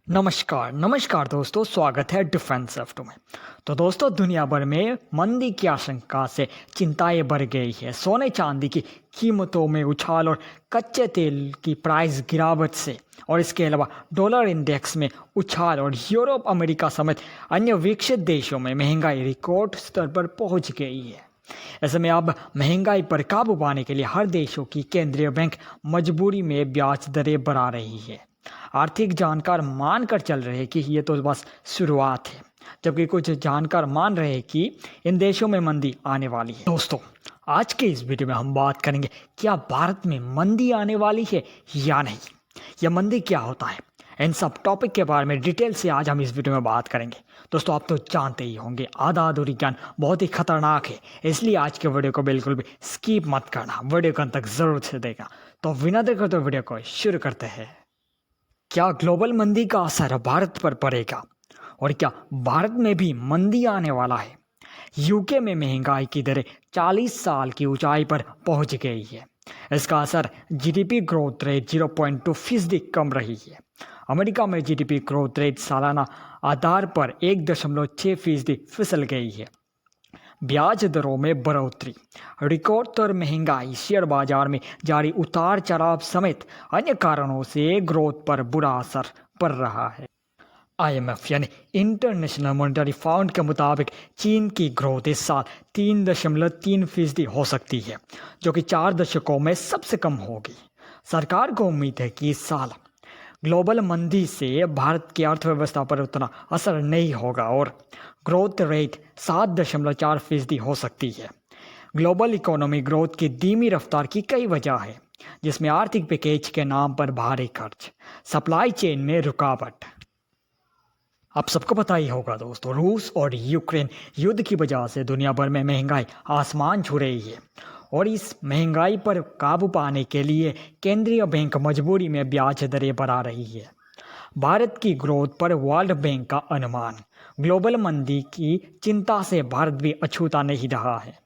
नमस्कार नमस्कार दोस्तों, स्वागत है डिफेंस एफ में। तो दोस्तों, दुनिया भर में मंदी की आशंका से चिंताएं बढ़ गई है। सोने चांदी की कीमतों में उछाल और कच्चे तेल की प्राइस गिरावट से, और इसके अलावा डॉलर इंडेक्स में उछाल और यूरोप, अमेरिका समेत अन्य विकसित देशों में महंगाई रिकॉर्ड स्तर पर पहुंच गई है। ऐसे में अब महंगाई पर काबू पाने के लिए हर देशों की केंद्रीय बैंक मजबूरी में ब्याज दरें बढ़ा रही है। आर्थिक जानकार मानकर चल रहे हैं कि ये तो बस शुरुआत है, जबकि कुछ जानकार मान रहे हैं कि इन देशों में मंदी आने वाली है। दोस्तों, आज के इस वीडियो में हम बात करेंगे क्या भारत में मंदी आने वाली है या नहीं, यह मंदी क्या होता है, इन सब टॉपिक के बारे में डिटेल से आज हम इस वीडियो में बात करेंगे। दोस्तों, आप तो जानते ही होंगे आधा अधूरी ज्ञान बहुत ही खतरनाक है, इसलिए आज के वीडियो को बिल्कुल भी स्किप मत करना, वीडियो को अंत तक जरूर से देखना। तो बिना देर करते वीडियो को शुरू करते हैं। क्या ग्लोबल मंदी का असर भारत पर पड़ेगा और क्या भारत में भी मंदी आने वाला है? यूके में महंगाई की दरें 40 साल की ऊंचाई पर पहुंच गई है। इसका असर जीडीपी ग्रोथ रेट 0.2% कम रही है। अमेरिका में जीडीपी ग्रोथ रेट सालाना आधार पर 1.6% फिसल गई है। ब्याज दरों में बढ़ोतरी, रिकॉर्ड दर महंगाई, शेयर बाजार में जारी उतार चढ़ाव समेत अन्य कारणों से ग्रोथ पर बुरा असर पड़ रहा है। आईएमएफ यानी इंटरनेशनल मॉनेटरी फंड के मुताबिक चीन की ग्रोथ इस साल 3.3% हो सकती है, जो कि 4 दशकों में सबसे कम होगी। सरकार को उम्मीद है कि इस साल ग्लोबल मंदी से भारत की अर्थव्यवस्था पर उतना असर नहीं होगा और ग्रोथ रेट 7.4% हो सकती है। ग्लोबल इकोनॉमी ग्रोथ की धीमी रफ्तार की कई वजह है, जिसमें आर्थिक पैकेज के नाम पर भारी खर्च, सप्लाई चेन में रुकावट। आप सबको पता ही होगा दोस्तों, रूस और यूक्रेन युद्ध की वजह से दुनिया भर में महंगाई आसमान छू रही है, और इस महंगाई पर काबू पाने के लिए केंद्रीय बैंक मजबूरी में ब्याज दरें बढ़ा रही है। भारत की ग्रोथ पर वर्ल्ड बैंक का अनुमान, ग्लोबल मंदी की चिंता से भारत भी अछूता नहीं रहा है।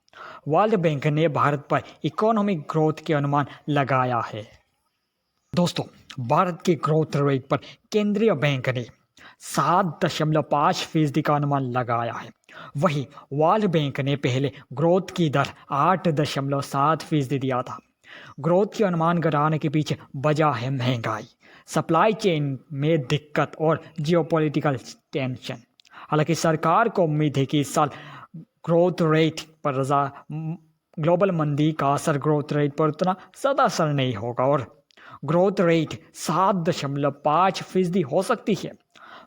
वर्ल्ड बैंक ने भारत पर इकोनॉमिक ग्रोथ के अनुमान लगाया है। दोस्तों, भारत की ग्रोथ रेट पर केंद्रीय बैंक ने 7.5% का अनुमान लगाया है। वहीं वर्ल्ड बैंक ने पहले ग्रोथ की दर 8.7% दिया था। ग्रोथ के अनुमान गिराने के पीछे वजह है महंगाई, सप्लाई चेन में दिक्कत और जियोपॉलिटिकल टेंशन। हालांकि सरकार को उम्मीद है कि इस साल ग्रोथ रेट पर ग्लोबल मंदी का असर ग्रोथ रेट पर उतना ज़्यादा असर नहीं होगा और ग्रोथ रेट 7.5% हो सकती है।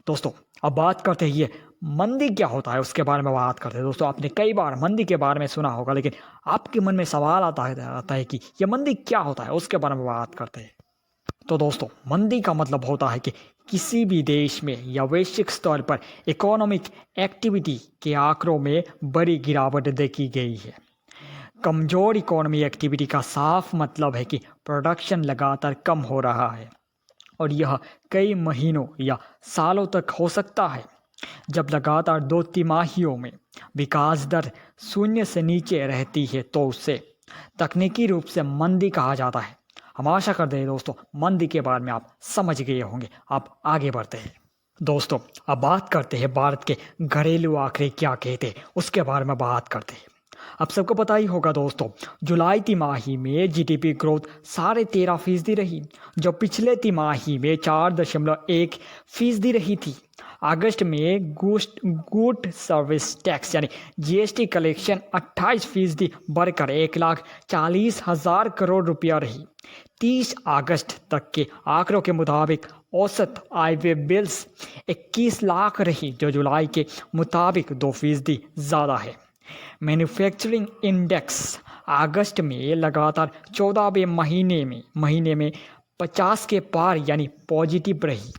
दोस्तों, अब बात करते हैं ये मंदी क्या होता है, उसके बारे में बात करते हैं। दोस्तों, आपने कई बार मंदी के बारे में सुना होगा, लेकिन आपके मन में सवाल आता है कि ये मंदी क्या होता है, उसके बारे में बात करते हैं। तो दोस्तों, मंदी का मतलब होता है कि किसी भी देश में या वैश्विक स्तर पर इकोनॉमिक एक्टिविटी के आंकड़ों में बड़ी गिरावट देखी गई है। कमजोर इकोनॉमी एक्टिविटी का साफ मतलब है कि प्रोडक्शन लगातार कम हो रहा है, और यह कई महीनों या सालों तक हो सकता है। जब लगातार 2 तिमाहियों में विकास दर 0 से नीचे रहती है तो उसे तकनीकी रूप से मंदी कहा जाता है। हम आशा करते हैं दोस्तों, मंदी के बारे में आप समझ गए होंगे। आप आगे बढ़ते हैं। दोस्तों, अब बात करते हैं भारत के घरेलू आंकड़े क्या कहते हैं, उसके बारे में बात करते हैं। आप सबको पता ही होगा दोस्तों, जुलाई तिमाही में जीडीपी ग्रोथ 13.5% रही, जो पिछले तिमाही में 4.1% रही थी। अगस्त में गुड सर्विस टैक्स यानी जीएसटी कलेक्शन 28% बढ़कर 1,40,000 करोड़ रुपया रही। 30 अगस्त तक के आंकड़ों के मुताबिक औसत आय व्यय बिल्स 21 लाख रही, जो जुलाई के मुताबिक 2% ज़्यादा है। मैन्युफैक्चरिंग इंडेक्स अगस्त में लगातार 14वें महीने में 50 के पार यानी पॉजिटिव रही।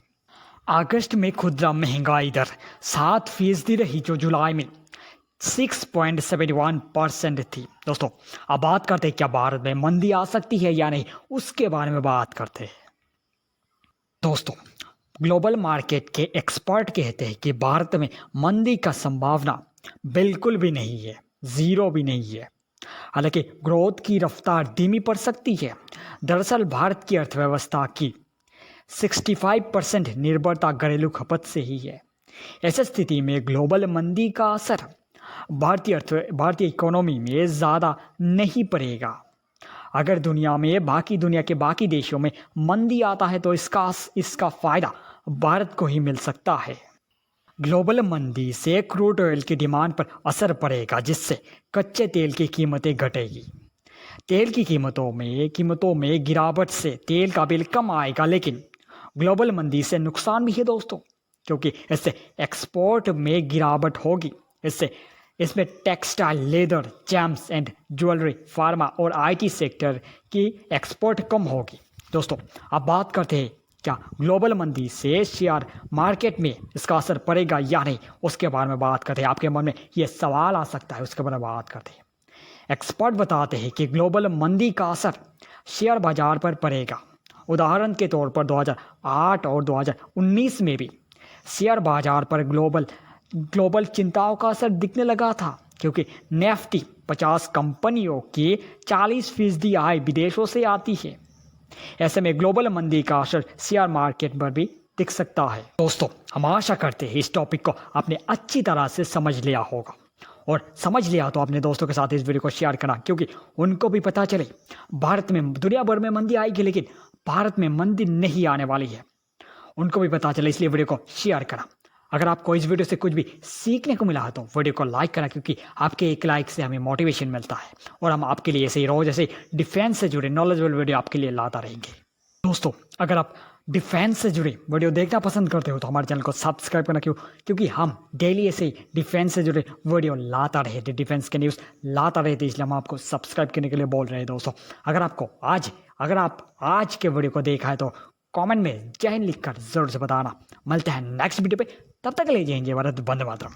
अगस्त में खुदरा महंगाई दर 7% रही, जो जुलाई में 6.71% थी। दोस्तों, अब बात करते हैं क्या भारत में मंदी आ सकती है या नहीं, उसके बारे में बात करते हैं। दोस्तों, ग्लोबल मार्केट के एक्सपर्ट कहते हैं कि भारत में मंदी का संभावना बिल्कुल भी नहीं है, ज़ीरो भी नहीं है। हालांकि ग्रोथ की रफ्तार धीमी पड़ सकती है। दरअसल भारत की अर्थव्यवस्था की 65% निर्भरता घरेलू खपत से ही है। ऐसी स्थिति में ग्लोबल मंदी का असर भारतीय इकोनॉमी में ज़्यादा नहीं पड़ेगा। अगर दुनिया के बाकी देशों में मंदी आता है तो इसका फ़ायदा भारत को ही मिल सकता है। ग्लोबल मंदी से क्रूड ऑयल की डिमांड पर असर पड़ेगा, जिससे कच्चे तेल की कीमतें घटेगी। तेल की कीमतों में गिरावट से तेल का बिल कम आएगा, लेकिन ग्लोबल मंदी से नुकसान भी है दोस्तों, क्योंकि इससे एक्सपोर्ट में गिरावट होगी। इसमें textile, leather, James and jewellery, pharma और आईटी सेक्टर की एक्सपोर्ट कम होगी। दोस्तों, अब बात करते हैं क्या ग्लोबल मंदी से शेयर मार्केट में इसका असर पड़ेगा या नहीं, उसके बारे में बात करते हैं। आपके मन में ये सवाल आ सकता है, उसके बारे में बात करते हैं। एक्सपर्ट बताते हैं कि ग्लोबल मंदी का असर शेयर बाजार पर पड़ेगा। उदाहरण के तौर पर 2008 और 2019 में भी शेयर बाजार पर ग्लोबल चिंताओं का असर दिखने लगा था, क्योंकि निफ्टी 50 कंपनियों की 40% आय विदेशों से आती है। ऐसे में ग्लोबल मंदी का असर शेयर मार्केट पर भी दिख सकता है। दोस्तों, हम आशा करते हैं इस टॉपिक को आपने अच्छी तरह से समझ लिया होगा, और समझ लिया तो अपने दोस्तों के साथ इस वीडियो को शेयर करना, क्योंकि उनको भी पता चले भारत में दुनिया भर में मंदी आएगी, लेकिन भारत में मंदी नहीं आने वाली है। उनको भी पता चले, इसलिए वीडियो को शेयर करना। अगर आपको इस वीडियो से कुछ भी सीखने को मिला है तो वीडियो को लाइक करना, क्योंकि आपके एक लाइक से हमें मोटिवेशन मिलता है, और हम आपके लिए ऐसे ही रोज ऐसे डिफेंस से जुड़े नॉलेजेबल वीडियो आपके लिए लाता रहेंगे। दोस्तों, अगर आप डिफेंस से जुड़े वीडियो देखना पसंद करते हो तो हमारे चैनल को सब्सक्राइब करना, क्योंकि हम डेली ऐसे ही डिफेंस से जुड़े वीडियो लाता रहे थे, डिफेंस के न्यूज़ लाता रहे थे, इसलिए हम आपको सब्सक्राइब करने के लिए बोल रहे हैं। दोस्तों, अगर आप आज के वीडियो को देखा है तो कमेंट में जय हिंद लिखकर जरूर से बताना। मिलते हैं नेक्स्ट वीडियो पे, तब तक ले जय हिंद, जय भारत, वंदे मातरम।